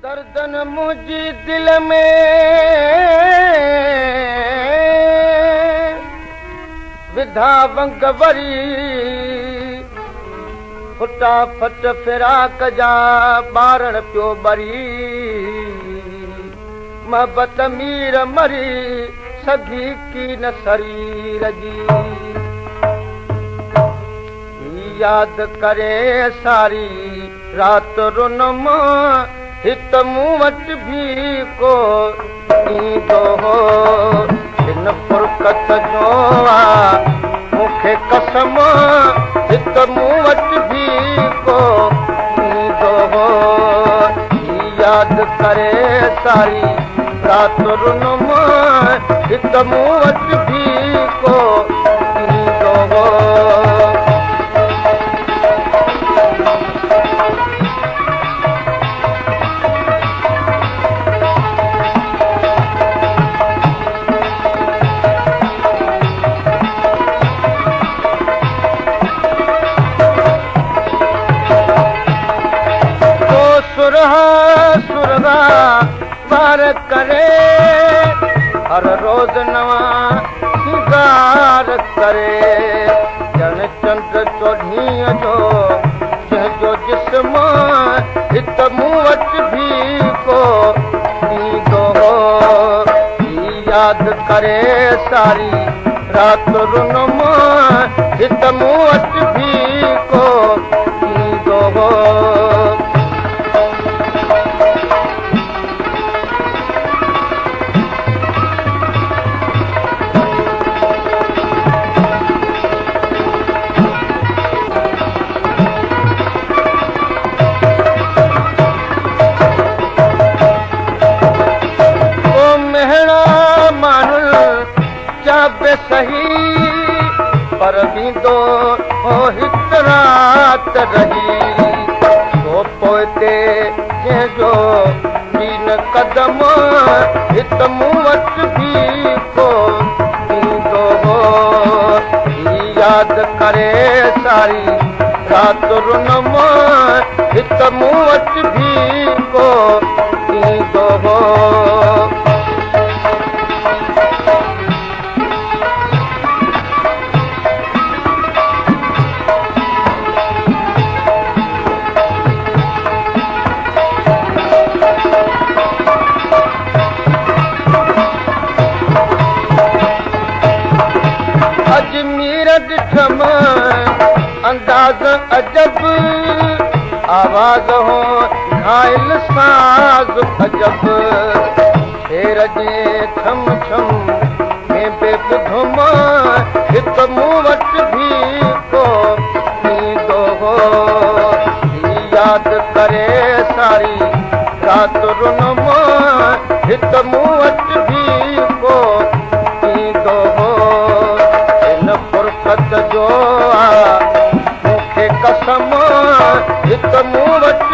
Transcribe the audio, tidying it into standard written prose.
दर्दन मुंहिंजी दिल में विधा वंग वरी फटाफट फिराक जा ॿारण पियो बरी मोहबत मीर मरी सगी की न शरीर जी याद करे सारी रात रुनम हित मूं वटि भी को ईंदो हो हिन फुरकत जो मूंखे कसम हित मूं वटि भी को ईंदो हो याद करे सारी रात रुनम हित मूं वटि भी को ईंदो हो वार करे हर रोज नवां सिंगार करे जन चंद चौधीअ जो जंहिंजो जिस्म हित मूं वटि भी को ईंदो हो याद करे सारी रात रुनम हित मूं वटि भी को ईंदो हो सही पर बींदो हो हित रात रही तो पोइते जंहिंजो दीन कदम हित मूं वटि भी को ईंदो हो याद करे सारी रात रुनम हित मूं वटि भी को ईंदो हो ॾिठम अंदाज़ अजब आवाज़ हो घायल साज़ अजब शेर जे छम छम में बेबुधम हित मूं वटि भी को ईंदो हो याद करे सारी रात रुनम हित मूं वटि भी को ईंदो हो फुरकत जो मूंखे कसम हित मूं वटि